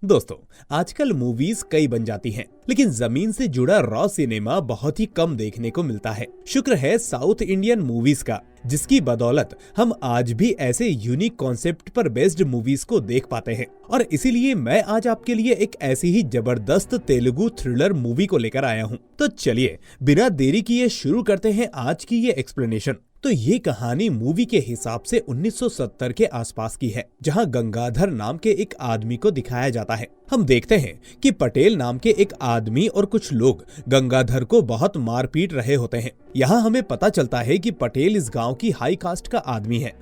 दोस्तों, आजकल मूवीज कई बन जाती हैं, लेकिन जमीन से जुड़ा रॉ सिनेमा बहुत ही कम देखने को मिलता है। शुक्र है साउथ इंडियन मूवीज का, जिसकी बदौलत हम आज भी ऐसे यूनिक कॉन्सेप्ट पर बेस्ड मूवीज को देख पाते हैं। और इसीलिए मैं आज आपके लिए एक ऐसी ही जबरदस्त तेलुगु थ्रिलर मूवी को लेकर आया हूँ। तो चलिए बिना देरी किए शुरू करते हैं आज की ये एक्सप्लेनेशन। तो ये कहानी मूवी के हिसाब से 1970 के आसपास की है, जहां गंगाधर नाम के एक आदमी को दिखाया जाता है। हम देखते हैं कि पटेल नाम के एक आदमी और कुछ लोग गंगाधर को बहुत मारपीट रहे होते हैं। यहाँ हमें पता चलता है कि पटेल इस गांव की हाई कास्ट का आदमी है।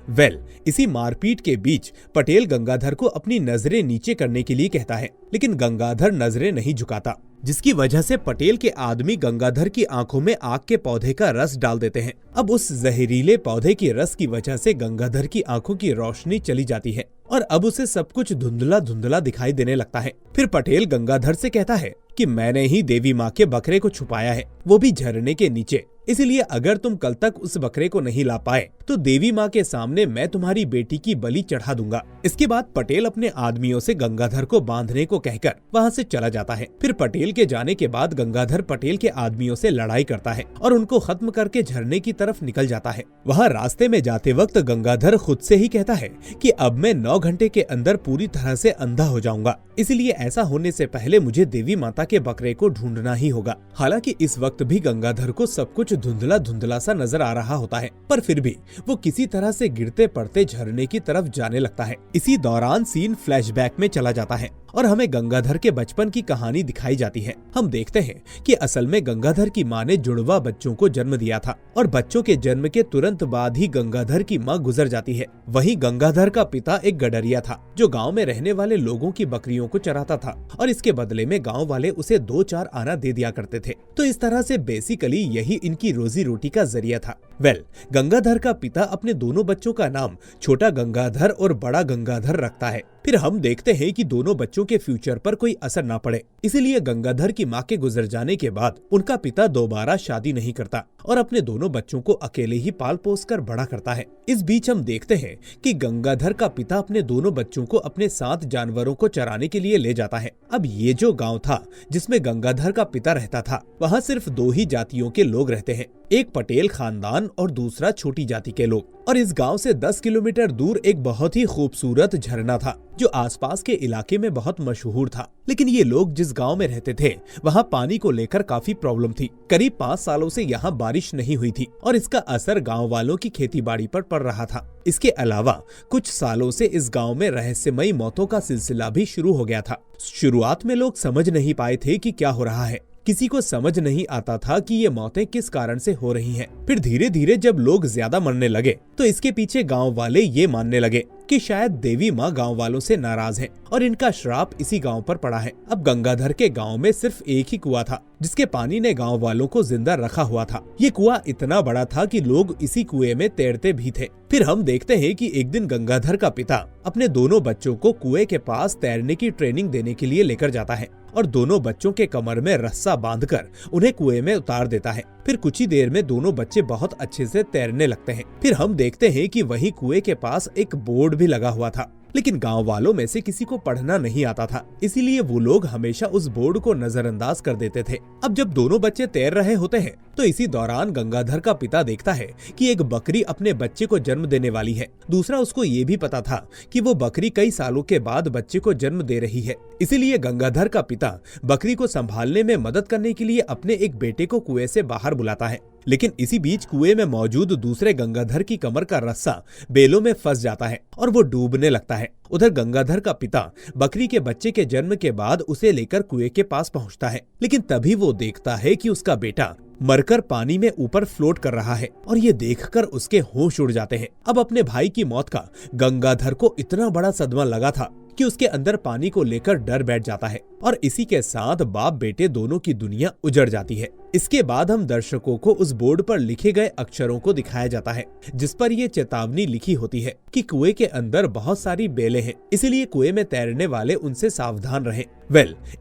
इसी मारपीट के बीच पटेल गंगाधर को अपनी नजरें नीचे करने के लिए कहता है, लेकिन गंगाधर नजरें नहीं झुकाता, जिसकी वजह से पटेल के आदमी गंगाधर की आंखों में आग के पौधे का रस डाल देते हैं। अब उस जहरीले पौधे के रस की वजह से गंगाधर की आंखों की रोशनी चली जाती है और अब उसे सब कुछ धुंधला धुंधला दिखाई देने लगता है। फिर पटेल गंगाधर से कहता है कि मैंने ही देवी माँ के बकरे को छुपाया है, वो भी झरने के नीचे। इसलिए अगर तुम कल तक उस बकरे को नहीं ला पाए तो देवी माँ के सामने मैं तुम्हारी बेटी की बलि चढ़ा दूंगा। इसके बाद पटेल अपने आदमियों से गंगाधर को बांधने को कहकर वहाँ से चला जाता है। फिर पटेल के जाने के बाद गंगाधर पटेल के आदमियों से लड़ाई करता है और उनको खत्म करके झरने की तरफ निकल जाता है। वहाँ रास्ते में जाते वक्त गंगाधर खुद से ही कहता है कि अब मैं 9 घंटे के अंदर पूरी तरह से अंधा हो जाऊंगा, इसलिए ऐसा होने से पहले मुझे देवी माता के बकरे को ढूंढना ही होगा। हालांकि इस वक्त भी गंगाधर को सब कुछ धुंधला धुंधला सा नजर आ रहा होता है, पर फिर भी वो किसी तरह से गिरते पड़ते झरने की तरफ जाने लगता है। इसी दौरान सीन फ्लैशबैक में चला जाता है और हमें गंगाधर के बचपन की कहानी दिखाई जाती है। हम देखते हैं कि असल में गंगाधर की मां ने जुड़वा बच्चों को जन्म दिया था और बच्चों के जन्म के तुरंत बाद ही गंगाधर की मां गुजर जाती है। वहीं गंगाधर का पिता एक गडरिया था, जो गांव में रहने वाले लोगों की बकरियों को चराता था और इसके बदले में गांव वाले उसे 2-4 आना दे दिया करते थे। तो इस तरह से बेसिकली यही इनकी रोजी रोटी का जरिया था। गंगाधर का पिता अपने दोनों बच्चों का नाम छोटा गंगाधर और बड़ा गंगाधर रखता है। फिर हम देखते हैं कि दोनों बच्चों के फ्यूचर पर कोई असर ना पड़े, इसीलिए गंगाधर की मां के गुजर जाने के बाद उनका पिता दोबारा शादी नहीं करता और अपने दोनों बच्चों को अकेले ही पाल पोस कर बड़ा करता है। इस बीच हम देखते हैं कि गंगाधर का पिता अपने दोनों बच्चों को अपने साथ जानवरों को चराने के लिए ले जाता है। अब ये जो गाँव था जिसमें गंगाधर का पिता रहता था, वहाँ सिर्फ 2 ही जातियों के लोग रहते हैं, एक पटेल खानदान और दूसरा छोटी जाति के लोग। और इस गांव से 10 किलोमीटर दूर एक बहुत ही खूबसूरत झरना था, जो आसपास के इलाके में बहुत मशहूर था। लेकिन ये लोग जिस गांव में रहते थे, वहाँ पानी को लेकर काफी प्रॉब्लम थी। करीब 5 सालों से यहाँ बारिश नहीं हुई थी और इसका असर गांव वालों की खेतीबाड़ी पर पड़ रहा था। इसके अलावा कुछ सालों से इस गांव में रहस्यमयी मौतों का सिलसिला भी शुरू हो गया था। शुरुआत में लोग समझ नहीं पाए थे कि क्या हो रहा है। किसी को समझ नहीं आता था कि ये मौतें किस कारण से हो रही हैं। फिर धीरे धीरे जब लोग ज्यादा मरने लगे तो इसके पीछे गांव वाले ये मानने लगे कि शायद देवी माँ गांव वालों से नाराज है और इनका श्राप इसी गांव पर पड़ा है। अब गंगाधर के गांव में सिर्फ एक ही कुआं था, जिसके पानी ने गांव वालों को जिंदा रखा हुआ था। ये कुआं इतना बड़ा था कि लोग इसी कुएं में तैरते भी थे। फिर हम देखते हैं कि एक दिन गंगाधर का पिता अपने दोनों बच्चों को कुएं के पास तैरने की ट्रेनिंग देने के लिए लेकर जाता है और दोनों बच्चों के कमर में रस्सा बांधकर उन्हें कुएं में उतार देता है। फिर कुछ ही देर में दोनों बच्चे बहुत अच्छे से तैरने लगते हैं। फिर हम देखते हैं कि वही कुएं के पास एक बोर्ड भी लगा हुआ था, लेकिन गांव वालों में से किसी को पढ़ना नहीं आता था, इसीलिए वो लोग हमेशा उस बोर्ड को नजरअंदाज कर देते थे। अब जब दोनों बच्चे तैर रहे होते हैं तो इसी दौरान गंगाधर का पिता देखता है कि एक बकरी अपने बच्चे को जन्म देने वाली है। दूसरा, उसको ये भी पता था कि वो बकरी कई सालों के बाद बच्चे को जन्म दे रही है। इसीलिए गंगाधर का पिता बकरी को संभालने में मदद करने के लिए अपने एक बेटे को कुएं से बाहर बुलाता है। लेकिन इसी बीच कुएं में मौजूद दूसरे गंगाधर की कमर का रस्सा बेलों में फंस जाता है और वो डूबने लगता है। उधर गंगाधर का पिता बकरी के बच्चे के जन्म के बाद उसे लेकर कुएं के पास पहुंचता है, लेकिन तभी वो देखता है कि उसका बेटा मरकर पानी में ऊपर फ्लोट कर रहा है और ये देखकर उसके होश उड़ जाते हैं। अब अपने भाई की मौत का गंगाधर को इतना बड़ा सदमा लगा था कि उसके अंदर पानी को लेकर डर बैठ जाता है और इसी के साथ बाप बेटे दोनों की दुनिया उजड़ जाती है। इसके बाद हम दर्शकों को उस बोर्ड पर लिखे गए अक्षरों को दिखाया जाता है, जिस पर ये चेतावनी लिखी होती है कि कुएं के अंदर बहुत सारी बेलें हैं, इसलिए कुएं में तैरने वाले उनसे सावधान रहें।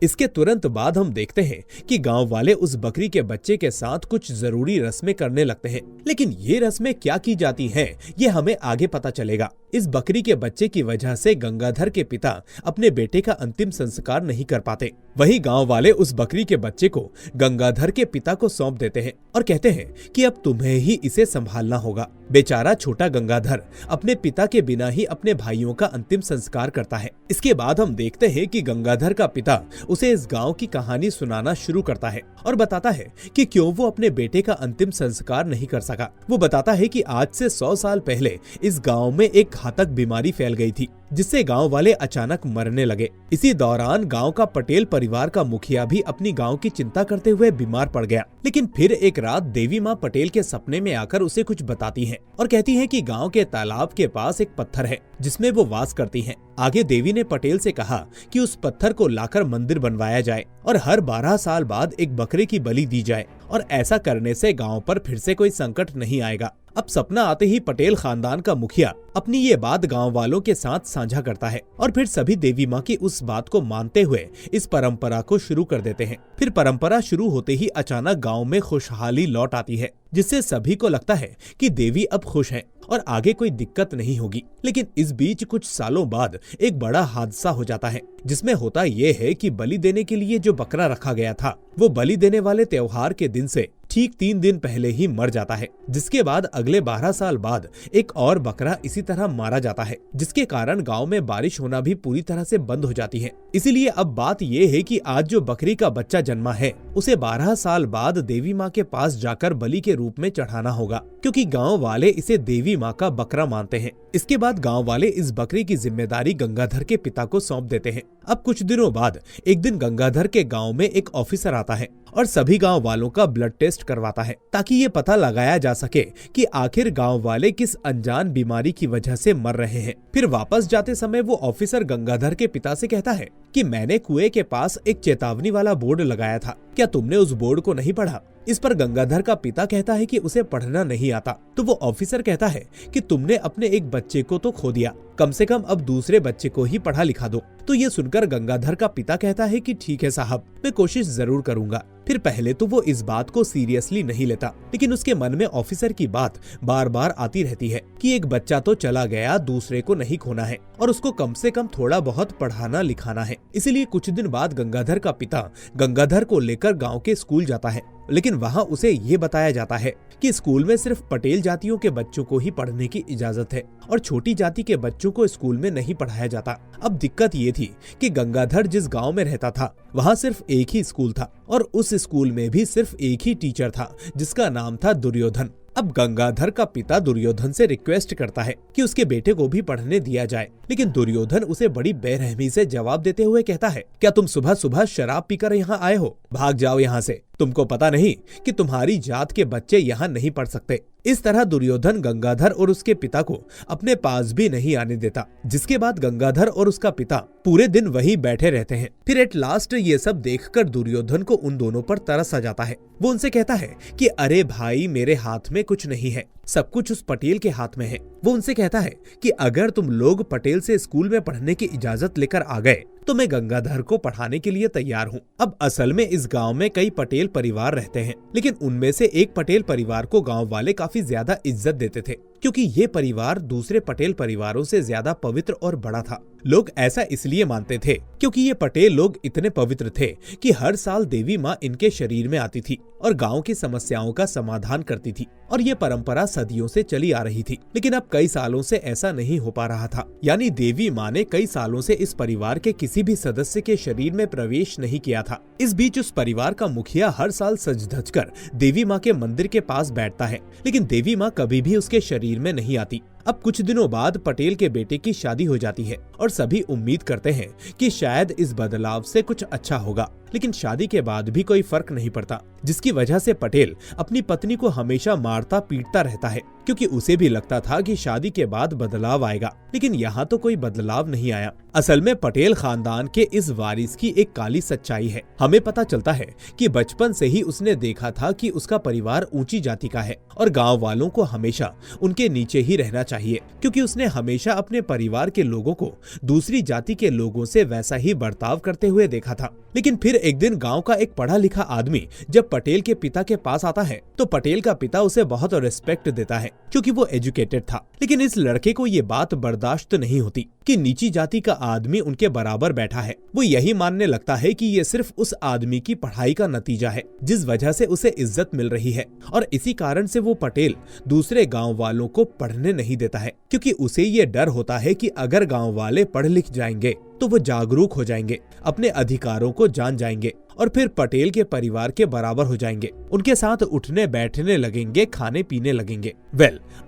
इसके तुरंत बाद हम देखते हैं कि गांव वाले उस बकरी के बच्चे के साथ कुछ जरूरी रस्में करने लगते हैं। लेकिन ये रस्में क्या की जाती हैं, ये हमें आगे पता चलेगा। इस बकरी के बच्चे की वजह से गंगाधर के पिता अपने बेटे का अंतिम संस्कार नहीं कर पाते। वही गांव वाले उस बकरी के बच्चे को गंगाधर के पिता को सौंप देते हैं और कहते हैं कि अब तुम्हें ही इसे संभालना होगा। बेचारा छोटा गंगाधर अपने पिता के बिना ही अपने भाइयों का अंतिम संस्कार करता है। इसके बाद हम देखते हैं कि गंगाधर का पिता उसे इस गांव की कहानी सुनाना शुरू करता है और बताता है कि क्यों वो अपने बेटे का अंतिम संस्कार नहीं कर सका। वो बताता है कि आज से 100 साल पहले इस गांव में एक घातक बीमारी फैल गई थी, जिससे गांव वाले अचानक मरने लगे। इसी दौरान गांव का पटेल परिवार का मुखिया भी अपनी गांव की चिंता करते हुए बीमार पड़ गया। लेकिन फिर एक रात देवी माँ पटेल के सपने में आकर उसे कुछ बताती हैं और कहती हैं कि गांव के तालाब के पास एक पत्थर है जिसमें वो वास करती हैं। आगे देवी ने पटेल से कहा कि उस पत्थर को लाकर मंदिर बनवाया जाए और हर 12 साल बाद एक बकरे की बलि दी जाए, और ऐसा करने से गांव पर फिर से कोई संकट नहीं आएगा। अब सपना आते ही पटेल खानदान का मुखिया अपनी ये बात गांव वालों के साथ साझा करता है और फिर सभी देवी माँ की उस बात को मानते हुए इस परंपरा को शुरू कर देते हैं। फिर परंपरा शुरू होते ही अचानक गांव में खुशहाली लौट आती है, जिससे सभी को लगता है कि देवी अब खुश हैं और आगे कोई दिक्कत नहीं होगी। लेकिन इस बीच कुछ सालों बाद एक बड़ा हादसा हो जाता है, जिसमें होता ये है कि बलि देने के लिए जो बकरा रखा गया था वो बलि देने वाले त्योहार के दिन से ठीक 3 दिन पहले ही मर जाता है। जिसके बाद अगले 12 साल बाद एक और बकरा इसी तरह मारा जाता है, जिसके कारण गांव में बारिश होना भी पूरी तरह से बंद हो जाती है। इसीलिए अब बात ये है कि आज जो बकरी का बच्चा जन्मा है उसे 12 साल बाद देवी माँ के पास जाकर बलि के रूप में चढ़ाना होगा, क्योंकि गाँव वाले इसे देवी माँ का बकरा मानते हैं। इसके बाद गाँव वाले इस बकरी की जिम्मेदारी गंगाधर के पिता को सौंप देते हैं। अब कुछ दिनों बाद एक दिन गंगाधर के गांव में एक ऑफिसर आता है और सभी गांव वालों का ब्लड टेस्ट करवाता है, ताकि ये पता लगाया जा सके कि आखिर गांव वाले किस अनजान बीमारी की वजह से मर रहे हैं। फिर वापस जाते समय वो ऑफिसर गंगाधर के पिता से कहता है कि मैंने कुएं के पास एक चेतावनी वाला बोर्ड लगाया था, क्या तुमने उस बोर्ड को नहीं पढ़ा? इस पर गंगाधर का पिता कहता है कि उसे पढ़ना नहीं आता। तो वो ऑफिसर कहता है कि तुमने अपने एक बच्चे को तो खो दिया, कम से कम अब दूसरे बच्चे को ही पढ़ा लिखा दो। तो ये सुनकर गंगाधर का पिता कहता है कि ठीक है साहब, मैं कोशिश जरूर करूंगा। फिर पहले तो वो इस बात को सीरियसली नहीं लेता, लेकिन उसके मन में ऑफिसर की बात बार बार आती रहती है कि एक बच्चा तो चला गया, दूसरे को नहीं खोना है और उसको कम से कम थोड़ा बहुत पढ़ाना लिखाना है। इसीलिए कुछ दिन बाद गंगाधर का पिता गंगाधर को लेकर गाँव के स्कूल जाता है, लेकिन वहाँ उसे ये बताया जाता है कि स्कूल में सिर्फ पटेल जातियों के बच्चों को ही पढ़ने की इजाजत है और छोटी जाति के बच्चों को स्कूल में नहीं पढ़ाया जाता। अब दिक्कत ये थी कि गंगाधर जिस गांव में रहता था वहाँ सिर्फ एक ही स्कूल था और उस स्कूल में भी सिर्फ एक ही टीचर था, जिसका नाम था दुर्योधन। अब गंगाधर का पिता दुर्योधन से रिक्वेस्ट करता है कि उसके बेटे को भी पढ़ने दिया जाए, लेकिन दुर्योधन उसे बड़ी बेरहमी से जवाब देते हुए कहता है, क्या तुम सुबह सुबह शराब पीकर यहाँ आए हो? भाग जाओ यहाँ से, तुमको पता नहीं कि तुम्हारी जात के बच्चे यहाँ नहीं पढ़ सकते। इस तरह दुर्योधन गंगाधर और उसके पिता को अपने पास भी नहीं आने देता, जिसके बाद गंगाधर और उसका पिता पूरे दिन वहीं बैठे रहते हैं। फिर एट लास्ट ये सब देखकर दुर्योधन को उन दोनों पर तरस आ जाता है। वो उनसे कहता है कि अरे भाई, मेरे हाथ में कुछ नहीं है, सब कुछ उस पटेल के हाथ में है। वो उनसे कहता है कि अगर तुम लोग पटेल से स्कूल में पढ़ने की इजाजत लेकर आ गए तो मैं गंगाधर को पढ़ाने के लिए तैयार हूँ। अब असल में इस गांव में कई पटेल परिवार रहते हैं, लेकिन उनमें से एक पटेल परिवार को गांव वाले काफी ज्यादा इज्जत देते थे, क्योंकि ये परिवार दूसरे पटेल परिवारों से ज्यादा पवित्र और बड़ा था। लोग ऐसा इसलिए मानते थे क्योंकि ये पटेल लोग इतने पवित्र थे कि हर साल देवी माँ इनके शरीर में आती थी और गांव की समस्याओं का समाधान करती थी, और ये परंपरा सदियों से चली आ रही थी। लेकिन अब कई सालों से ऐसा नहीं हो पा रहा था, यानी देवी माँ ने कई सालों से इस परिवार के किसी भी सदस्य के शरीर में प्रवेश नहीं किया था। इस बीच उस परिवार का मुखिया हर साल सज धज कर देवी माँ के मंदिर के पास बैठता है, लेकिन देवी माँ कभी भी उसके शरीर में नहीं आती। अब कुछ दिनों बाद पटेल के बेटे की शादी हो जाती है और सभी उम्मीद करते हैं कि शायद इस बदलाव से कुछ अच्छा होगा, लेकिन शादी के बाद भी कोई फर्क नहीं पड़ता, जिसकी वजह से पटेल अपनी पत्नी को हमेशा मारता पीटता रहता है, क्योंकि उसे भी लगता था कि शादी के बाद बदलाव आएगा। लेकिन यहाँ तो कोई बदलाव नहीं आया। असल में पटेल खानदान के इस वारिस की एक काली सच्चाई है। हमें पता चलता है कि बचपन से ही उसने देखा था कि उसका परिवार ऊंची जाति का है और गाँव वालों को हमेशा उनके नीचे ही रहना चाहिए, क्योंकि उसने हमेशा अपने परिवार के लोगों को दूसरी जाति के लोगों से वैसा ही बर्ताव करते हुए देखा था। लेकिन फिर एक दिन गांव का एक पढ़ा लिखा आदमी जब पटेल के पिता के पास आता है तो पटेल का पिता उसे बहुत रिस्पेक्ट देता है, क्योंकि वो एजुकेटेड था। लेकिन इस लड़के को ये बात बर्दाश्त नहीं होती कि नीची जाति का आदमी उनके बराबर बैठा है। वो यही मानने लगता है कि ये सिर्फ उस आदमी की पढ़ाई का नतीजा है जिस वजह से उसे इज्जत मिल रही है, और इसी कारण से वो पटेल दूसरे गांव वालों को पढ़ने नहीं देता है, क्योंकि उसे ये डर होता है कि अगर गांव वाले पढ़ लिख जाएंगे तो वो जागरूक हो जाएंगे, अपने अधिकारों को जान जाएंगे और फिर पटेल के परिवार के बराबर हो जाएंगे, उनके साथ उठने बैठने लगेंगे, खाने पीने लगेंगे।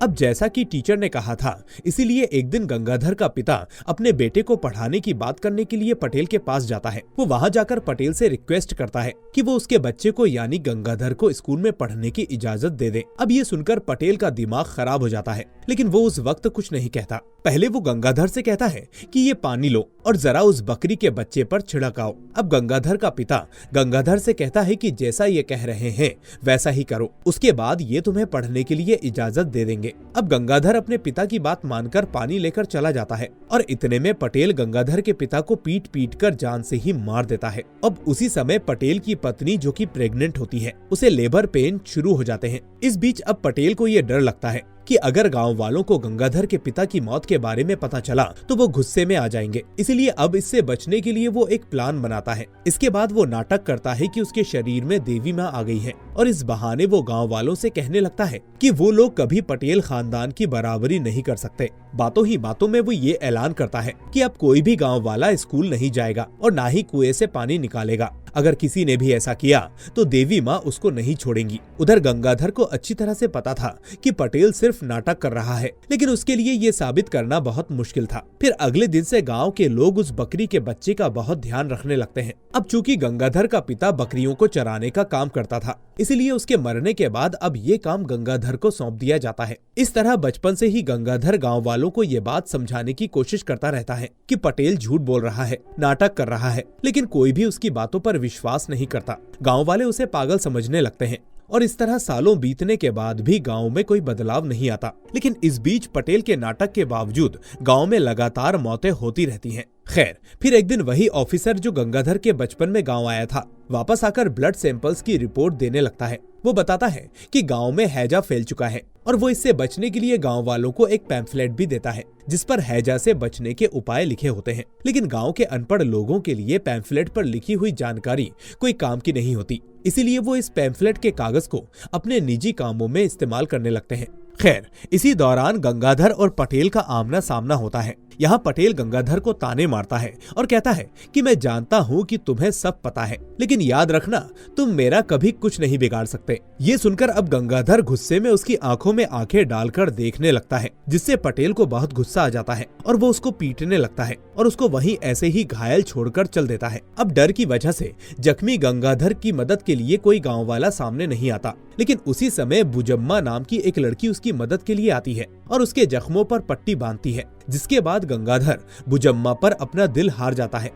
अब जैसा कि टीचर ने कहा था, इसीलिए एक दिन गंगाधर का पिता अपने बेटे को पढ़ाने की बात करने के लिए पटेल के पास जाता है। वो वहां जाकर पटेल से रिक्वेस्ट करता है कि वो उसके बच्चे को यानी गंगाधर को स्कूल में पढ़ने की इजाजत दे दे। अब ये सुनकर पटेल का दिमाग खराब हो जाता है, लेकिन वो उस वक्त कुछ नहीं कहता। पहले वो गंगाधर से कहता है कि ये पानी लो और जरा उस बकरी के बच्चे पर छिड़काओ। अब गंगाधर का पिता गंगाधर से कहता है कि जैसा ये कह रहे हैं वैसा ही करो, उसके बाद ये तुम्हें पढ़ने के लिए इजाजत दे देंगे। अब गंगाधर अपने पिता की बात मानकर पानी लेकर चला जाता है और इतने में पटेल गंगाधर के पिता को पीट पीट कर जान से ही मार देता है। अब उसी समय पटेल की पत्नी जो कि प्रेग्नेंट होती है, उसे लेबर पेन शुरू हो जाते हैं। इस बीच अब पटेल को ये डर लगता है कि अगर गांव वालों को गंगाधर के पिता की मौत के बारे में पता चला तो वो गुस्से में आ जाएंगे, इसलिए अब इससे बचने के लिए वो एक प्लान बनाता है। इसके बाद वो नाटक करता है कि उसके शरीर में देवी माँ आ गई है और इस बहाने वो गांव वालों से कहने लगता है कि वो लोग कभी पटेल खानदान की बराबरी नहीं कर सकते। बातों ही बातों में वो ये ऐलान करता है कि अब कोई भी गाँव वाला स्कूल नहीं जाएगा और ना ही कुएं से पानी निकालेगा। अगर किसी ने भी ऐसा किया तो देवी माँ उसको नहीं छोड़ेंगी। उधर गंगाधर को अच्छी तरह से पता था कि पटेल सिर्फ नाटक कर रहा है, लेकिन उसके लिए ये साबित करना बहुत मुश्किल था। फिर अगले दिन से गांव के लोग उस बकरी के बच्चे का बहुत ध्यान रखने लगते हैं। अब चूंकि गंगाधर का पिता बकरियों को चराने का काम करता था, इसलिए उसके मरने के बाद अब ये काम गंगाधर को सौंप दिया जाता है। इस तरह बचपन से ही गंगाधर गाँव वालों को ये बात समझाने की कोशिश करता रहता है कि पटेल झूठ बोल रहा है, नाटक कर रहा है, लेकिन कोई भी उसकी बातों पर विश्वास नहीं करता। गांव वाले उसे पागल समझने लगते हैं और इस तरह सालों बीतने के बाद भी गांव में कोई बदलाव नहीं आता। लेकिन इस बीच पटेल के नाटक के बावजूद गांव में लगातार मौतें होती रहती हैं। खैर, फिर एक दिन वही ऑफिसर जो गंगाधर के बचपन में गांव आया था, वापस आकर ब्लड सैंपल्स की रिपोर्ट देने लगता है। वो बताता है कि गांव में हैजा फैल चुका है और वो इससे बचने के लिए गांव वालों को एक पैम्फलेट भी देता है जिस पर हैजा से बचने के उपाय लिखे होते हैं। लेकिन गांव के अनपढ़ लोगों के लिए पैम्फलेट पर लिखी हुई जानकारी कोई काम की नहीं होती, इसीलिए वो इस पैम्फलेट के कागज को अपने निजी कामों में इस्तेमाल करने लगते हैं। खैर, इसी दौरान गंगाधर और पटेल का आमना सामना होता है। यहाँ पटेल गंगाधर को ताने मारता है और कहता है कि मैं जानता हूँ कि तुम्हें सब पता है, लेकिन याद रखना तुम मेरा कभी कुछ नहीं बिगाड़ सकते। ये सुनकर अब गंगाधर गुस्से में उसकी आंखों में आंखें डालकर देखने लगता है, जिससे पटेल को बहुत गुस्सा आ जाता है और वो उसको पीटने लगता है और उसको वहीं ऐसे ही घायल छोड़कर चल देता है। अब डर की वजह से जख्मी गंगाधर की मदद के लिए कोई गाँव वाला सामने नहीं आता, लेकिन उसी समय बुजम्मा नाम की एक लड़की उसकी मदद के लिए आती है और उसके जख्मों पर पट्टी बांधती है, जिसके बाद गंगाधर बुजम्मा पर अपना दिल हार जाता है।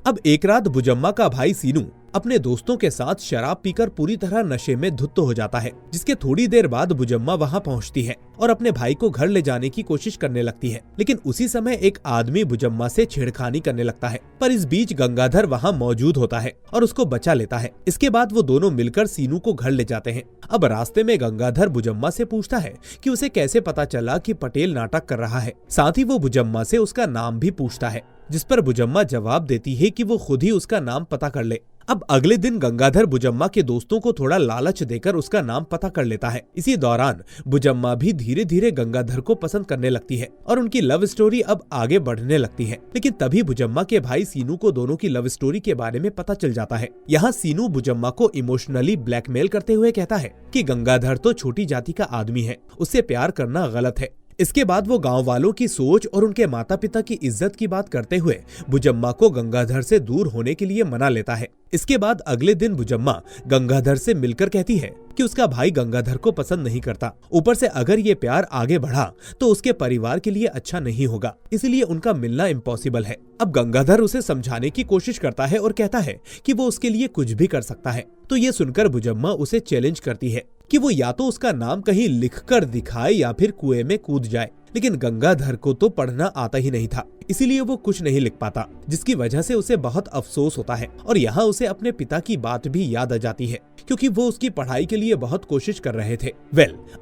अब एक रात बुजम्मा का भाई सीनू अपने दोस्तों के साथ शराब पीकर पूरी तरह नशे में धुत हो जाता है, जिसके थोड़ी देर बाद बुजम्मा वहां पहुंचती है और अपने भाई को घर ले जाने की कोशिश करने लगती है। लेकिन उसी समय एक आदमी बुजम्मा से छेड़खानी करने लगता है, पर इस बीच गंगाधर वहां मौजूद होता है और उसको बचा लेता है। इसके बाद वो दोनों मिलकर सीनू को घर ले जाते हैं। अब रास्ते में गंगाधर बुजम्मा से पूछता है कि उसे कैसे पता चला कि पटेल नाटक कर रहा है। साथ ही वो बुजम्मा से उसका नाम भी पूछता है, जिस पर बुजम्मा जवाब देती है कि वो खुद ही उसका नाम पता कर ले। अब अगले दिन गंगाधर बुजम्मा के दोस्तों को थोड़ा लालच देकर उसका नाम पता कर लेता है। इसी दौरान बुजम्मा भी धीरे धीरे गंगाधर को पसंद करने लगती है और उनकी लव स्टोरी अब आगे बढ़ने लगती है। लेकिन तभी बुजम्मा के भाई सीनू को दोनों की लव स्टोरी के बारे में पता चल जाता है। यहाँ सीनू बुजम्मा को इमोशनली ब्लैकमेल करते हुए कहता है कि गंगाधर तो छोटी जाति का आदमी है, उससे प्यार करना गलत है। इसके बाद वो गांव वालों की सोच और उनके माता पिता की इज्जत की बात करते हुए बुजम्मा को गंगाधर से दूर होने के लिए मना लेता है। इसके बाद अगले दिन बुजम्मा गंगाधर से मिलकर कहती है कि उसका भाई गंगाधर को पसंद नहीं करता, ऊपर से अगर ये प्यार आगे बढ़ा तो उसके परिवार के लिए अच्छा नहीं होगा, इसलिए उनका मिलना इम्पॉसिबल है। अब गंगाधर उसे समझाने की कोशिश करता है और कहता है कि वो उसके लिए कुछ भी कर सकता है। तो ये सुनकर बुजम्मा उसे चैलेंज करती है कि वो या तो उसका नाम कहीं लिखकर दिखाए या फिर कुएं में कूद जाए, लेकिन गंगाधर को तो पढ़ना आता ही नहीं था, इसीलिए वो कुछ नहीं लिख पाता, जिसकी वजह से उसे बहुत अफसोस होता है। और यहाँ उसे अपने पिता की बात भी याद आ जाती है, क्योंकि वो उसकी पढ़ाई के लिए बहुत कोशिश कर रहे थे।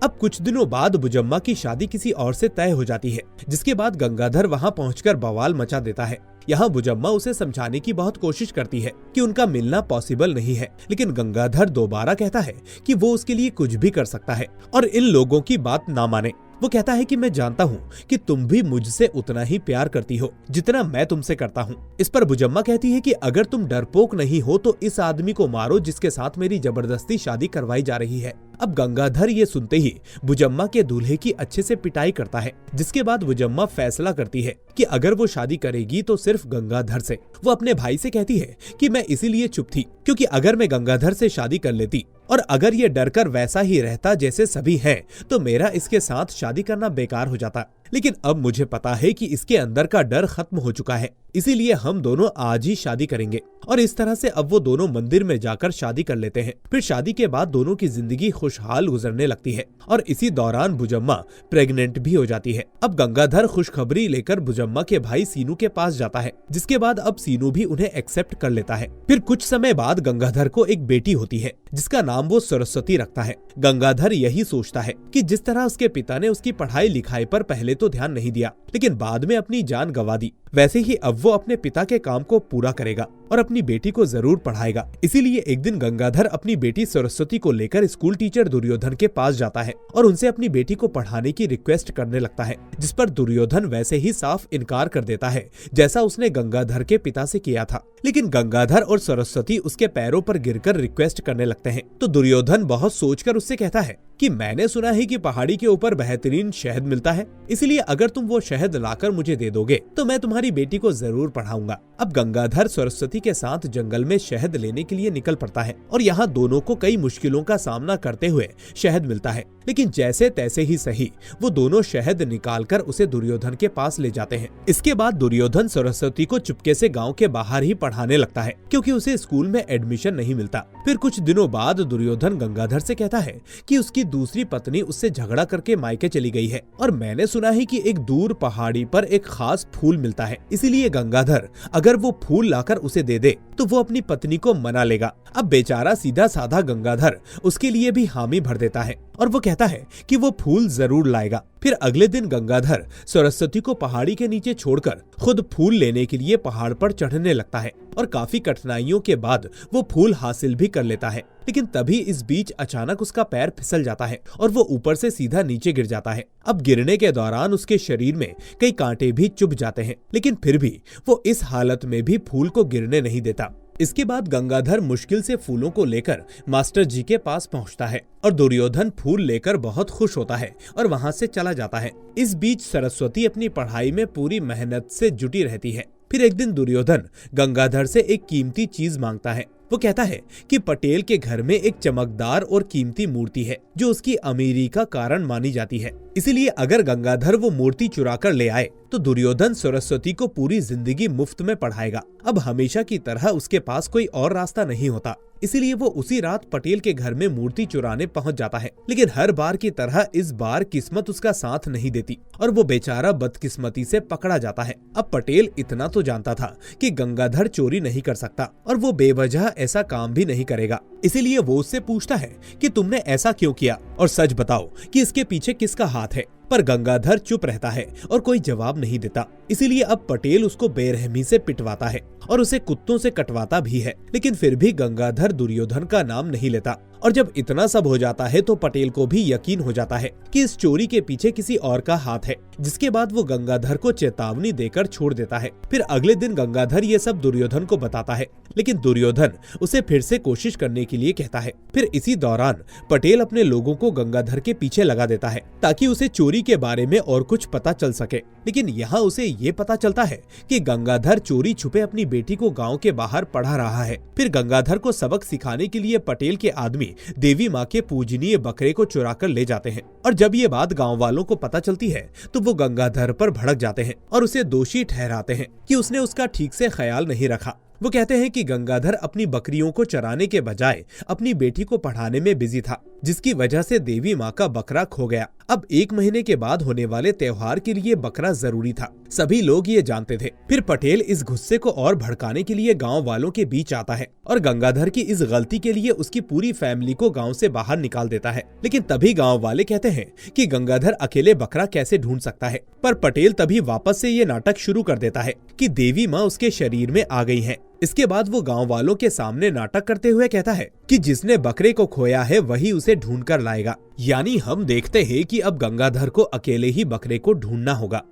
अब कुछ दिनों बाद बुजम्मा की शादी किसी और से तय हो जाती है, जिसके बाद गंगाधर वहाँ पहुंचकर बवाल मचा देता है। यहाँ बुजम्मा उसे समझाने की बहुत कोशिश करती है कि उनका मिलना पॉसिबल नहीं है, लेकिन गंगाधर दोबारा कहता है कि वो उसके लिए कुछ भी कर सकता है और इन लोगों की बात ना माने। वो कहता है कि मैं जानता हूँ कि तुम भी मुझसे उतना ही प्यार करती हो जितना मैं तुमसे करता हूँ। इस पर बुजम्मा कहती है कि अगर तुम डरपोक नहीं हो तो इस आदमी को मारो जिसके साथ मेरी जबरदस्ती शादी करवाई जा रही है। अब गंगाधर ये सुनते ही बुजम्मा के दूल्हे की अच्छे से पिटाई करता है, जिसके बाद बुजम्मा फैसला करती है कि अगर वो शादी करेगी तो सिर्फ गंगाधर से। वो अपने भाई से कहती है कि मैं इसीलिए चुप थी क्योंकि अगर मैं गंगाधर से शादी कर लेती और अगर ये डरकर वैसा ही रहता जैसे सभी हैं, तो मेरा इसके साथ शादी करना बेकार हो जाता। लेकिन अब मुझे पता है कि इसके अंदर का डर खत्म हो चुका है, इसीलिए हम दोनों आज ही शादी करेंगे। और इस तरह से अब वो दोनों मंदिर में जाकर शादी कर लेते हैं। फिर शादी के बाद दोनों की जिंदगी खुशहाल गुजरने लगती है और इसी दौरान बुजम्मा प्रेग्नेंट भी हो जाती है। अब गंगाधर खुशखबरी लेकर बुजम्मा के भाई सीनू के पास जाता है, जिसके बाद अब सीनू भी उन्हें एक्सेप्ट कर लेता है। फिर कुछ समय बाद गंगाधर को एक बेटी होती है, जिसका नाम वो सरस्वती रखता है। गंगाधर यही सोचता है कि जिस तरह उसके पिता ने उसकी पढ़ाई लिखाई पर पहले तो ध्यान नहीं दिया, लेकिन बाद में अपनी जान गंवा दी, वैसे ही अब वो अपने पिता के काम को पूरा करेगा और अपनी बेटी को जरूर पढ़ाएगा। इसीलिए एक दिन गंगाधर अपनी बेटी सरस्वती को लेकर स्कूल टीचर दुर्योधन के पास जाता है और उनसे अपनी बेटी को पढ़ाने की रिक्वेस्ट करने लगता है, जिस पर दुर्योधन वैसे ही साफ इनकार कर देता है जैसा उसने गंगाधर के पिता से किया था। लेकिन गंगाधर और सरस्वती उसके पैरों पर गिरकर रिक्वेस्ट करने लगते हैं, तो दुर्योधन बहुत सोचकर उससे कहता है कि मैंने सुना है कि पहाड़ी के ऊपर बेहतरीन शहद मिलता है, इसलिए अगर तुम वो शहद लाकर मुझे दे दोगे तो मैं तुम्हारी बेटी को जरूर पढ़ाऊंगा। अब गंगाधर सरस्वती के साथ जंगल में शहद लेने के लिए निकल पड़ता है और यहाँ दोनों को कई मुश्किलों का सामना करते हुए शहद मिलता है, लेकिन जैसे तैसे ही सही वो दोनों शहद निकालकर उसे दुर्योधन के पास ले जाते हैं। इसके बाद दुर्योधन सरस्वती को चुपके से गांव के बाहर ही पढ़ाने लगता है, क्योंकि उसे स्कूल में एडमिशन नहीं मिलता। फिर कुछ दिनों बाद दुर्योधन गंगाधर से कहता है कि उसकी दूसरी पत्नी उससे झगड़ा करके मायके चली गई है और मैंने सुना है कि एक दूर पहाड़ी पर एक खास फूल मिलता है, इसीलिए गंगाधर अगर वो फूल लाकर उसे दे दे तो वो अपनी पत्नी को मना लेगा। अब बेचारा सीधा साधा गंगाधर उसके लिए भी हामी भर देता है और वो कहता है कि वो फूल जरूर लाएगा। फिर अगले दिन गंगाधर सरस्वती को पहाड़ी के नीचे छोड़कर खुद फूल लेने के लिए पहाड़ पर चढ़ने लगता है और काफी कठिनाइयों के बाद वो फूल हासिल भी कर लेता है। लेकिन तभी इस बीच अचानक उसका पैर फिसल जाता है और वो ऊपर से सीधा नीचे गिर जाता है। अब गिरने के दौरान उसके शरीर में कई कांटे भी चुभ जाते हैं, लेकिन फिर भी वो इस हालत में भी फूल को गिरने नहीं देता। इसके बाद गंगाधर मुश्किल से फूलों को लेकर मास्टर जी के पास पहुंचता है और दुर्योधन फूल लेकर बहुत खुश होता है और वहां से चला जाता है। इस बीच सरस्वती अपनी पढ़ाई में पूरी मेहनत से जुटी रहती है। फिर एक दिन दुर्योधन गंगाधर से एक कीमती चीज मांगता है। वो कहता है कि पटेल के घर में एक चमकदार और कीमती मूर्ति है जो उसकी अमीरी का कारण मानी जाती है, इसीलिए अगर गंगाधर वो मूर्ति चुरा कर ले आए तो दुर्योधन सरस्वती को पूरी जिंदगी मुफ्त में पढ़ाएगा। अब हमेशा की तरह उसके पास कोई और रास्ता नहीं होता, इसीलिए वो उसी रात पटेल के घर में मूर्ति चुराने पहुंच जाता है। लेकिन हर बार की तरह इस बार किस्मत उसका साथ नहीं देती और वो बेचारा बदकिस्मती से पकड़ा जाता है। अब पटेल इतना तो जानता था कि गंगाधर चोरी नहीं कर सकता और वो बेवजह ऐसा काम भी नहीं करेगा, इसीलिए वो उससे पूछता है कि तुमने ऐसा क्यों किया और सच बताओ कि इसके पीछे किसका हाथ है। पर गंगाधर चुप रहता है और कोई जवाब नहीं देता, इसीलिए अब पटेल उसको बेरहमी से पिटवाता है और उसे कुत्तों से कटवाता भी है। लेकिन फिर भी गंगाधर दुर्योधन का नाम नहीं लेता और जब इतना सब हो जाता है तो पटेल को भी यकीन हो जाता है कि इस चोरी के पीछे किसी और का हाथ है, जिसके बाद वो गंगाधर को चेतावनी देकर छोड़ देता है। फिर अगले दिन गंगाधर ये सब दुर्योधन को बताता है, लेकिन दुर्योधन उसे फिर से कोशिश करने के लिए कहता है। फिर इसी दौरान पटेल अपने लोगों को गंगाधर के पीछे लगा देता है ताकि उसे चोरी के बारे में और कुछ पता चल सके। लेकिन यहाँ उसे ये पता चलता है कि गंगाधर चोरी छुपे अपनी बेटी को गांव के बाहर पढ़ा रहा है। फिर गंगाधर को सबक सिखाने के लिए पटेल के आदमी देवी माँ के पूजनीय बकरे को चुरा कर ले जाते हैं और जब ये बात गांव वालों को पता चलती है तो वो गंगाधर पर भड़क जाते हैं और उसे दोषी ठहराते हैं कि उसने उसका ठीक से ख्याल नहीं रखा। वो कहते हैं कि गंगाधर अपनी बकरियों को चराने के बजाय अपनी बेटी को पढ़ाने में बिजी था, जिसकी वजह से देवी माँ का बकरा खो गया। अब 1 महीने के बाद होने वाले त्योहार के लिए बकरा जरूरी था। सभी लोग ये जानते थे। फिर पटेल इस गुस्से को और भड़काने के लिए गांव वालों के बीच आता है और गंगाधर की इस गलती के लिए उसकी पूरी फैमिली को गांव से बाहर निकाल देता है। लेकिन तभी गांव वाले कहते हैं कि गंगाधर अकेले बकरा कैसे ढूंढ सकता है। पर पटेल तभी वापस से ये नाटक शुरू कर देता है कि देवी माँ उसके शरीर में आ गई है। इसके बाद वो गांव वालों के सामने नाटक करते हुए कहता है कि जिसने बकरे को खोया है वही उसे ढूंढ कर लाएगा। यानी हम देखते हैं कि अब गंगाधर को अकेले ही बकरे को ढूंढना होगा।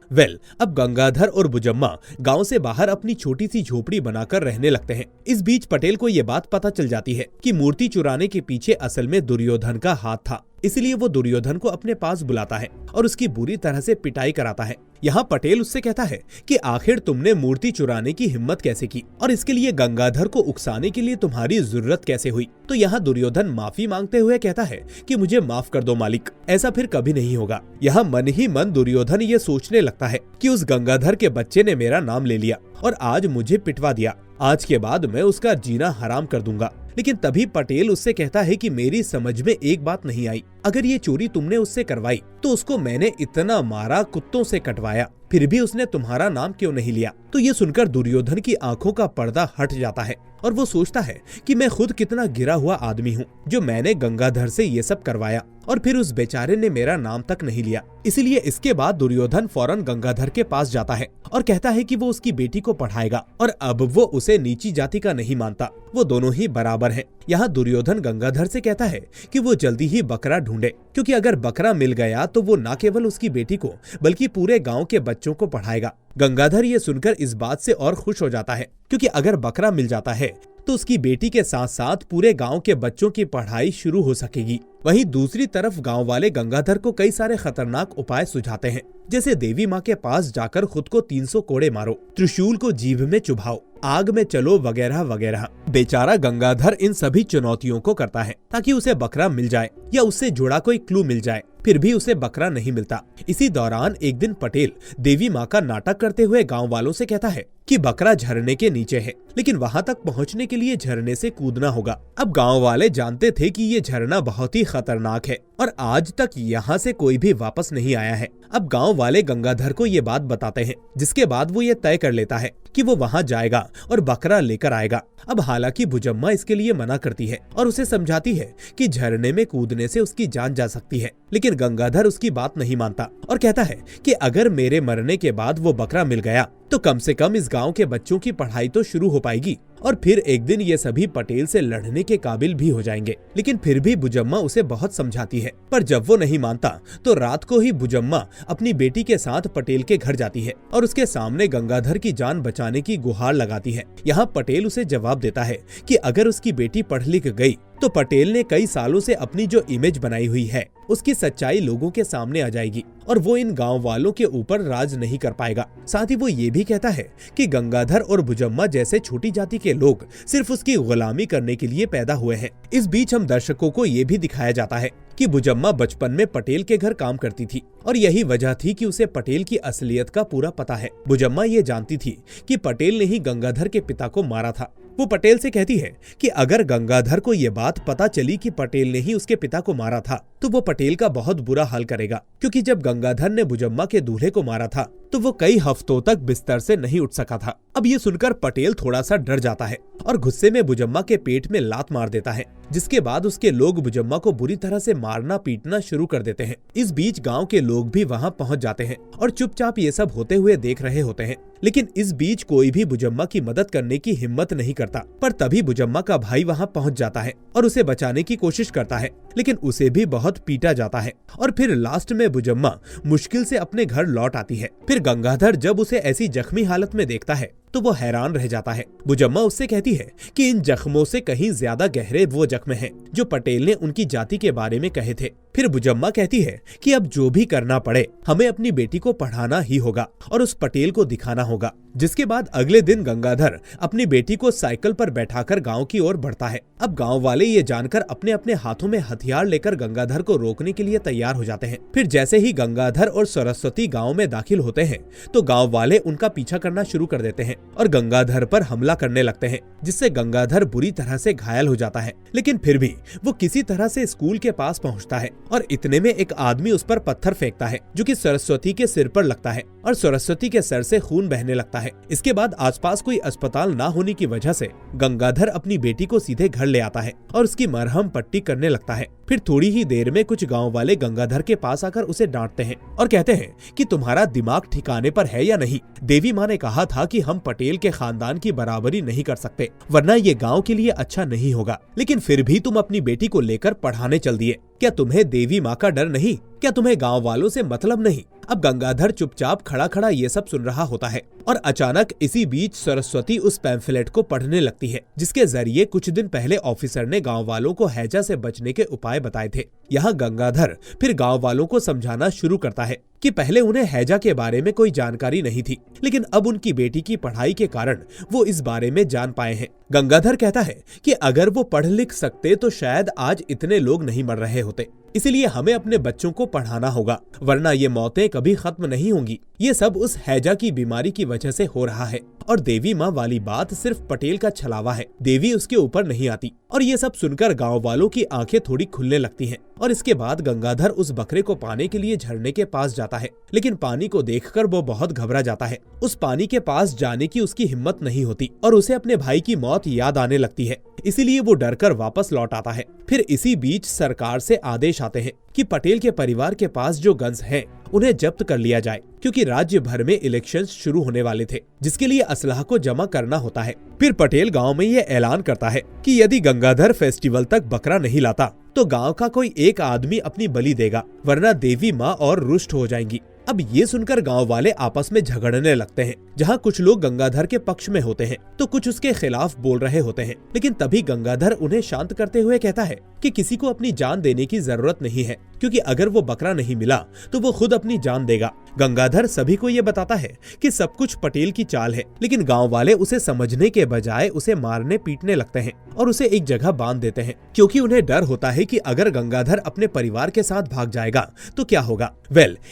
अब गंगाधर और बुजम्मा गांव से बाहर अपनी छोटी सी झोपड़ी बनाकर रहने लगते हैं। इस बीच पटेल को ये बात पता चल जाती है कि मूर्ति चुराने के पीछे असल में दुर्योधन का हाथ था। इसलिए वो दुर्योधन को अपने पास बुलाता है और उसकी बुरी तरह से पिटाई कराता है। यहाँ पटेल उससे कहता है कि आखिर तुमने मूर्ति चुराने की हिम्मत कैसे की और इसके लिए गंगाधर को उकसाने के लिए तुम्हारी जरूरत कैसे हुई। तो यहाँ दुर्योधन माफी मांगते हुए कहता है कि मुझे माफ कर दो मालिक, ऐसा फिर कभी नहीं होगा। यहाँ मन ही मन दुर्योधन ये सोचने लगता है कि उस गंगाधर के बच्चे ने मेरा नाम ले लिया और आज मुझे पिटवा दिया। आज के बाद मैं उसका जीना हराम कर दूंगा। लेकिन तभी पटेल उससे कहता है कि मेरी समझ में एक बात नहीं आई। अगर ये चोरी तुमने उससे करवाई तो उसको मैंने इतना मारा, कुत्तों से कटवाया, फिर भी उसने तुम्हारा नाम क्यों नहीं लिया। तो ये सुनकर दुर्योधन की आंखों का पर्दा हट जाता है और वो सोचता है कि मैं खुद कितना गिरा हुआ आदमी हूँ जो मैंने गंगाधर से ये सब करवाया और फिर उस बेचारे ने मेरा नाम तक नहीं लिया। इसीलिए इसके बाद दुर्योधन फौरन गंगाधर के पास जाता है और कहता है कि वो उसकी बेटी को पढ़ाएगा और अब वो उसे नीची जाति का नहीं मानता, वो दोनों ही बराबर हैं। यहाँ दुर्योधन गंगाधर से कहता है कि वो जल्दी ही बकरा ढूंढे, क्योंकि अगर बकरा मिल गया तो वो न केवल उसकी बेटी को बल्कि पूरे गांव के बच्चों को पढ़ाएगा। गंगाधर ये सुनकर इस बात से और खुश हो जाता है, क्योंकि अगर बकरा मिल जाता है तो उसकी बेटी के साथ साथ पूरे गांव के बच्चों की पढ़ाई शुरू हो सकेगी। वहीं दूसरी तरफ गांव वाले गंगाधर को कई सारे खतरनाक उपाय सुझाते हैं, जैसे देवी माँ के पास जाकर खुद को 300 कोड़े मारो, त्रिशूल को जीभ में चुभाओ, आग में चलो वगैरह वगैरह। बेचारा गंगाधर इन सभी चुनौतियों को करता है ताकि उसे बकरा मिल जाए या उससे जुड़ा कोई क्लू मिल जाए, फिर भी उसे बकरा नहीं मिलता। इसी दौरान एक दिन पटेल देवी माँ का नाटक करते हुए गांव वालों से कहता है कि बकरा झरने के नीचे है, लेकिन वहां तक पहुंचने के लिए झरने से कूदना होगा। अब गांव वाले जानते थे कि ये झरना बहुत ही खतरनाक है और आज तक यहाँ से कोई भी वापस नहीं आया है। अब गांव वाले गंगाधर को ये बात बताते हैं, जिसके बाद वो ये तय कर लेता है कि वो वहां जाएगा और बकरा लेकर आएगा। अब हालांकि बुजम्मा इसके लिए मना करती है और उसे समझाती है कि झरने में कूदने से उसकी जान जा सकती है, लेकिन गंगाधर उसकी बात नहीं मानता और कहता है कि अगर मेरे मरने के बाद वो बकरा मिल गया तो कम से कम इस गांव के बच्चों की पढ़ाई तो शुरू हो पाएगी और फिर एक दिन ये सभी पटेल से लड़ने के काबिल भी हो जाएंगे। लेकिन फिर भी बुजम्मा उसे बहुत समझाती है, पर जब वो नहीं मानता तो रात को ही बुजम्मा अपनी बेटी के साथ पटेल के घर जाती है और उसके सामने गंगाधर की जान बचाने की गुहार लगाती है। यहाँ पटेल उसे जवाब देता है कि अगर उसकी बेटी पढ़ लिख गई तो पटेल ने कई सालों से अपनी जो इमेज बनाई हुई है उसकी सच्चाई लोगों के सामने आ जाएगी और वो इन गांव वालों के ऊपर राज नहीं कर पाएगा। साथ ही वो ये भी कहता है कि गंगाधर और बुजम्मा जैसे छोटी जाति के लोग सिर्फ उसकी गुलामी करने के लिए पैदा हुए हैं। इस बीच हम दर्शकों को ये भी दिखाया जाता है कि बुजम्मा बचपन में पटेल के घर काम करती थी और यही वजह थी कि उसे पटेल की असलियत का पूरा पता है। बुजम्मा ये जानती थी कि पटेल ने ही गंगाधर के पिता को मारा था। वो पटेल से कहती है कि अगर गंगाधर को ये बात पता चली कि पटेल ने ही उसके पिता को मारा था तो वो पटेल का बहुत बुरा हाल करेगा, क्योंकि जब गंगाधर ने बुजम्मा के दूल्हे को मारा था तो वो कई हफ्तों तक बिस्तर से नहीं उठ सका था। अब ये सुनकर पटेल थोड़ा सा डर जाता है और गुस्से में बुजम्मा के पेट में लात मार देता है, जिसके बाद उसके लोग बुजम्मा को बुरी तरह से मारना पीटना शुरू कर देते हैं। इस बीच गांव के लोग भी वहां पहुंच जाते हैं और चुपचाप ये सब होते हुए देख रहे होते हैं। लेकिन इस बीच कोई भी बुजम्मा की मदद करने की हिम्मत नहीं करता। पर तभी बुजम्मा का भाई वहां पहुंच जाता है और उसे बचाने की कोशिश करता है, लेकिन उसे भी बहुत पीटा जाता है और फिर लास्ट में बुजम्मा मुश्किल से अपने घर लौट आती है। फिर गंगाधर जब उसे ऐसी जख्मी हालत में देखता है तो वो हैरान रह जाता है। बुजम्मा उससे कहती है कि इन जख्मों से कहीं ज्यादा गहरे वो जख्म हैं जो पटेल ने उनकी जाति के बारे में कहे थे। फिर बुजम्मा कहती है कि अब जो भी करना पड़े हमें अपनी बेटी को पढ़ाना ही होगा और उस पटेल को दिखाना होगा। जिसके बाद अगले दिन गंगाधर अपनी बेटी को साइकिल पर बैठाकर गांव की ओर बढ़ता है। अब गांव वाले ये जानकर अपने अपने हाथों में हथियार लेकर गंगाधर को रोकने के लिए तैयार हो जाते हैं। फिर जैसे ही गंगाधर और सरस्वती गांव में दाखिल होते हैं तो गांव वाले उनका पीछा करना शुरू कर देते हैं और गंगाधर पर हमला करने लगते हैं, जिससे गंगाधर बुरी तरह से घायल हो जाता है। लेकिन फिर भी वो किसी तरह से स्कूल के पास पहुंचता है और इतने में एक आदमी उस पर पत्थर फेंकता है जो कि सरस्वती के सिर पर लगता है और सरस्वती के सर से खून बहने लगता है। इसके बाद आसपास कोई अस्पताल ना होने की वजह से गंगाधर अपनी बेटी को सीधे घर ले आता है और उसकी मरहम पट्टी करने लगता है। फिर थोड़ी ही देर में कुछ गांव वाले गंगाधर के पास आकर उसे डांटते हैं और कहते हैं कि तुम्हारा दिमाग ठिकाने पर है या नहीं। देवी माँ ने कहा था कि हम पटेल के खानदान की बराबरी नहीं कर सकते, वरना ये गांव के लिए अच्छा नहीं होगा, लेकिन फिर भी तुम अपनी बेटी को लेकर पढ़ाने चल दिए। क्या तुम्हें देवी माँ का डर नहीं? क्या तुम्हें गांव वालों से मतलब नहीं? अब गंगाधर चुपचाप खड़ा खड़ा ये सब सुन रहा होता है और अचानक इसी बीच सरस्वती उस पैम्फलेट को पढ़ने लगती है जिसके जरिए कुछ दिन पहले ऑफिसर ने गांव वालों को हैजा से बचने के उपाय बताए थे। यहाँ गंगाधर फिर गांव वालों को समझाना शुरू करता है कि पहले उन्हें हैजा के बारे में कोई जानकारी नहीं थी, लेकिन अब उनकी बेटी की पढ़ाई के कारण वो इस बारे में जान पाए हैं। गंगाधर कहता है कि अगर वो पढ़ लिख सकते तो शायद आज इतने लोग नहीं मर रहे होते, इसीलिए हमें अपने बच्चों को पढ़ाना होगा, वरना ये मौतें कभी खत्म नहीं होंगी। ये सब उस हैजा की बीमारी की वजह से हो रहा है और देवी माँ वाली बात सिर्फ पटेल का छलावा है, देवी उसके ऊपर नहीं आती। और ये सब सुनकर गांव वालों की आंखें थोड़ी खुलने लगती हैं और इसके बाद गंगाधर उस बकरे को पाने के लिए झरने के पास जाता है, लेकिन पानी को देखकर वो बहुत घबरा जाता है। उस पानी के पास जाने की उसकी हिम्मत नहीं होती और उसे अपने भाई की मौत याद आने लगती है, इसीलिए वो डरकर वापस लौट आता है। फिर इसी बीच सरकार से आदेश आते हैं कि पटेल के परिवार के पास जो गन्स हैं उन्हें जब्त कर लिया जाए, क्योंकि राज्य भर में इलेक्शंस शुरू होने वाले थे जिसके लिए असलहा को जमा करना होता है। फिर पटेल गांव में ये ऐलान करता है कि यदि गंगाधर फेस्टिवल तक बकरा नहीं लाता तो गांव का कोई एक आदमी अपनी बलि देगा, वरना देवी माँ और रुष्ट हो जाएंगी। अब ये सुनकर गांव वाले आपस में झगड़ने लगते हैं, जहां कुछ लोग गंगाधर के पक्ष में होते हैं तो कुछ उसके खिलाफ बोल रहे होते हैं। लेकिन तभी गंगाधर उन्हें शांत करते हुए कहता है कि किसी को अपनी जान देने की जरूरत नहीं है, क्योंकि अगर वो बकरा नहीं मिला तो वो खुद अपनी जान देगा। गंगाधर सभी को ये बताता है कि सब कुछ पटेल की चाल है, लेकिन गांव वाले उसे समझने के बजाय उसे मारने पीटने लगते हैं और उसे एक जगह बांध देते हैं, क्योंकि उन्हें डर होता है कि अगर गंगाधर अपने परिवार के साथ भाग जाएगा तो क्या होगा।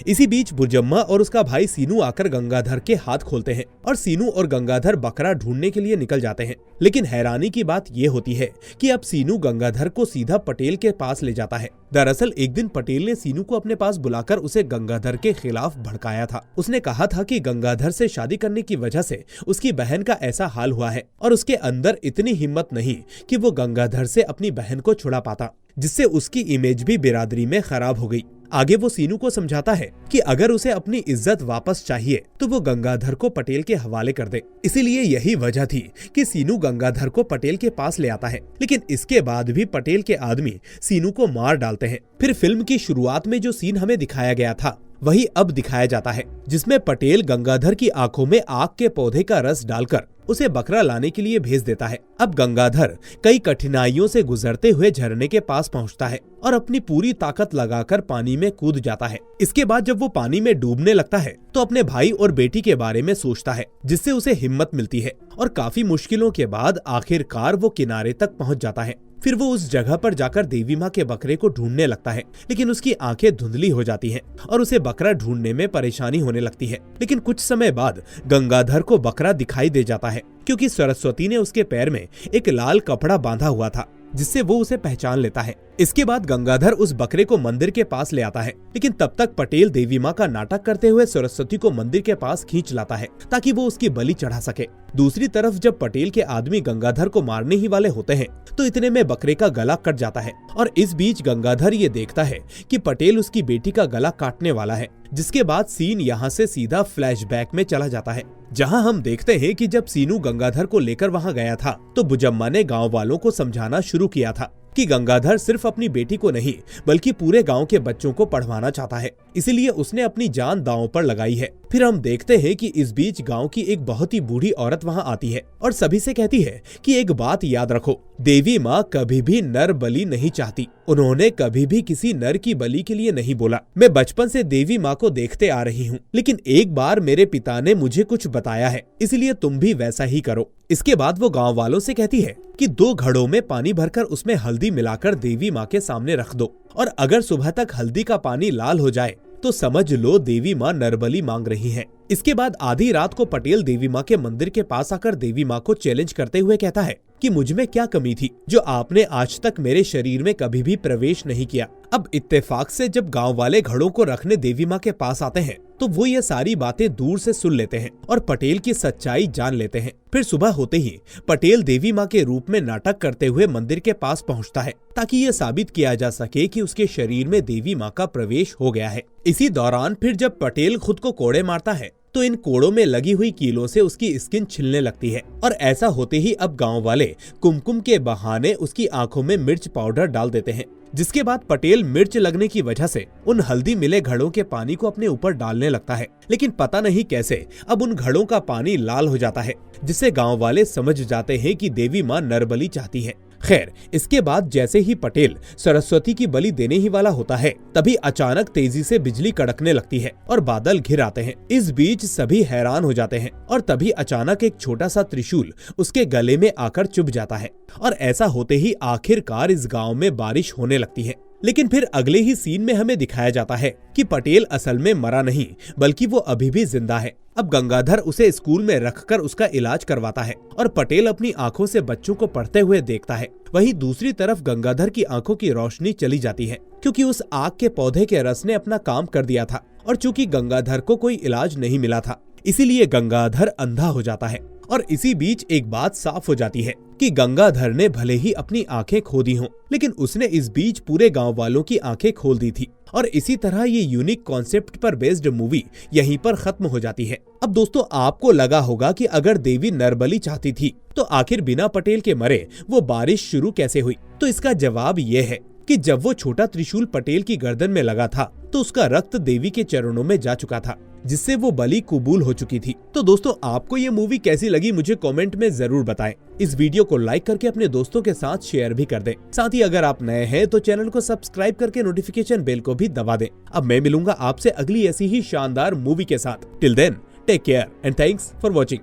इसी बीच बुजम्मा और उसका भाई सीनू आकर गंगाधर के हाथ खोलते हैं और सीनू और गंगाधर बकरा ढूंढने के लिए निकल जाते हैं। लेकिन हैरानी की बात ये होती है कि अब सीनू गंगाधर को सीधा पटेल के पास ले जाता है। दरअसल एक दिन पटेल ने सीनू को अपने पास बुलाकर उसे गंगाधर के खिलाफ भड़काया था। उसने कहा था कि गंगाधर से शादी करने की वजह से उसकी बहन का ऐसा हाल हुआ है और उसके अंदर इतनी हिम्मत नहीं कि वो गंगाधर से अपनी बहन को छुड़ा पाता, जिससे उसकी इमेज भी बिरादरी में खराब हो गई। आगे वो सीनू को समझाता है कि अगर उसे अपनी इज्जत वापस चाहिए तो वो गंगाधर को पटेल के हवाले कर दे। इसीलिए यही वजह थी कि सीनू गंगाधर को पटेल के पास ले आता है, लेकिन इसके बाद भी पटेल के आदमी सीनू को मार डालते हैं। फिर फिल्म की शुरुआत में जो सीन हमें दिखाया गया था वही अब दिखाया जाता है, जिसमें पटेल गंगाधर की आंखों में आग के पौधे का रस डालकर उसे बकरा लाने के लिए भेज देता है। अब गंगाधर कई कठिनाइयों से गुजरते हुए झरने के पास पहुंचता है और अपनी पूरी ताकत लगाकर पानी में कूद जाता है। इसके बाद जब वो पानी में डूबने लगता है तो अपने भाई और बेटी के बारे में सोचता है, जिससे उसे हिम्मत मिलती है और काफी मुश्किलों के बाद आखिरकार वो किनारे तक पहुंच जाता है। फिर वो उस जगह पर जाकर देवी माँ के बकरे को ढूंढने लगता है, लेकिन उसकी आंखें धुंधली हो जाती हैं और उसे बकरा ढूंढने में परेशानी होने लगती है। लेकिन कुछ समय बाद गंगाधर को बकरा दिखाई दे जाता है, क्योंकि सरस्वती ने उसके पैर में एक लाल कपड़ा बांधा हुआ था, जिससे वो उसे पहचान लेता है। इसके बाद गंगाधर उस बकरे को मंदिर के पास ले आता है, लेकिन तब तक पटेल देवी माँ का नाटक करते हुए सरस्वती को मंदिर के पास खींच लाता है ताकि वो उसकी बलि चढ़ा सके। दूसरी तरफ जब पटेल के आदमी गंगाधर को मारने ही वाले होते हैं तो इतने में बकरे का गला कट जाता है और इस बीच गंगाधर ये देखता है कि पटेल उसकी बेटी का गला काटने वाला है। जिसके बाद सीन यहाँ से सीधा फ्लैशबैक में चला जाता है, जहाँ हम देखते हैं कि जब सीनू गंगाधर को लेकर वहाँ गया था तो बुजम्मा ने गाँव वालों को समझाना शुरू किया था कि गंगाधर सिर्फ अपनी बेटी को नहीं बल्कि पूरे गांव के बच्चों को पढ़वाना चाहता है। इसलिए उसने अपनी जान दांव पर लगाई है। फिर हम देखते हैं कि इस बीच गांव की एक बहुत ही बूढ़ी औरत वहां आती है और सभी से कहती है कि एक बात याद रखो, देवी माँ कभी भी नर बलि नहीं चाहती। उन्होंने कभी भी किसी नर की बलि के लिए नहीं बोला। मैं बचपन से देवी माँ को देखते आ रही हूँ, लेकिन एक बार मेरे पिता ने मुझे कुछ बताया है, इसलिए तुम भी वैसा ही करो। इसके बाद वो गांव वालों से कहती है कि 2 घड़ों में पानी भरकर उसमें हल्दी मिलाकर देवी माँ के सामने रख दो, और अगर सुबह तक हल्दी का पानी लाल हो जाए तो समझ लो देवी माँ नरबली मांग रही हैं। इसके बाद आधी रात को पटेल देवी माँ के मंदिर के पास आकर देवी माँ को चैलेंज करते हुए कहता है कि मुझ में क्या कमी थी जो आपने आज तक मेरे शरीर में कभी भी प्रवेश नहीं किया। अब इत्तेफाक से जब गांव वाले घड़ों को रखने देवी माँ के पास आते हैं तो वो ये सारी बातें दूर से सुन लेते हैं और पटेल की सच्चाई जान लेते हैं। फिर सुबह होते ही पटेल देवी माँ के रूप में नाटक करते हुए मंदिर के पास पहुँचता है ताकि ये साबित किया जा सके कि उसके शरीर में देवी माँ का प्रवेश हो गया है। इसी दौरान फिर जब पटेल खुद को कोड़े मारता है तो इन कोड़ों में लगी हुई कीलों से उसकी स्किन छिलने लगती है, और ऐसा होते ही अब गांव वाले कुमकुम के बहाने उसकी आंखों में मिर्च पाउडर डाल देते हैं, जिसके बाद पटेल मिर्च लगने की वजह से उन हल्दी मिले घड़ों के पानी को अपने ऊपर डालने लगता है। लेकिन पता नहीं कैसे अब उन घड़ों का पानी लाल हो जाता है, जिससे गांव वाले समझ जाते हैं कि देवी माँ नरबली चाहती है। खैर, इसके बाद जैसे ही पटेल सरस्वती की बलि देने ही वाला होता है, तभी अचानक तेजी से बिजली कड़कने लगती है और बादल घिर आते हैं। इस बीच सभी हैरान हो जाते हैं और तभी अचानक एक छोटा सा त्रिशूल उसके गले में आकर चुभ जाता है, और ऐसा होते ही आखिरकार इस गांव में बारिश होने लगती है। लेकिन फिर अगले ही सीन में हमें दिखाया जाता है कि पटेल असल में मरा नहीं, बल्कि वो अभी भी जिंदा है। अब गंगाधर उसे स्कूल में रखकर उसका इलाज करवाता है और पटेल अपनी आंखों से बच्चों को पढ़ते हुए देखता है। वहीं दूसरी तरफ गंगाधर की आंखों की रोशनी चली जाती है, क्योंकि उस आग के पौधे के रस ने अपना काम कर दिया था, और चूंकि गंगाधर को कोई इलाज नहीं मिला था, इसीलिए गंगाधर अंधा हो जाता है। और इसी बीच एक बात साफ हो जाती है कि गंगाधर ने भले ही अपनी आंखें खो दी हों, लेकिन उसने इस बीच पूरे गांव वालों की आंखें खोल दी थी। और इसी तरह ये यूनिक कॉन्सेप्ट पर बेस्ड मूवी यहीं पर खत्म हो जाती है। अब दोस्तों, आपको लगा होगा कि अगर देवी नरबली चाहती थी तो आखिर बिना पटेल के मरे वो बारिश शुरू कैसे हुई? तो इसका जवाब ये है कि जब वो छोटा त्रिशूल पटेल की गर्दन में लगा था तो उसका रक्त देवी के चरणों में जा चुका था, जिससे वो बलि कबूल हो चुकी थी। तो दोस्तों, आपको ये मूवी कैसी लगी मुझे कमेंट में जरूर बताएं। इस वीडियो को लाइक करके अपने दोस्तों के साथ शेयर भी कर दें। साथ ही अगर आप नए हैं तो चैनल को सब्सक्राइब करके नोटिफिकेशन बेल को भी दबा दें। अब मैं मिलूंगा आपसे अगली ऐसी ही शानदार मूवी के साथ। Till then, take care and thanks for watching.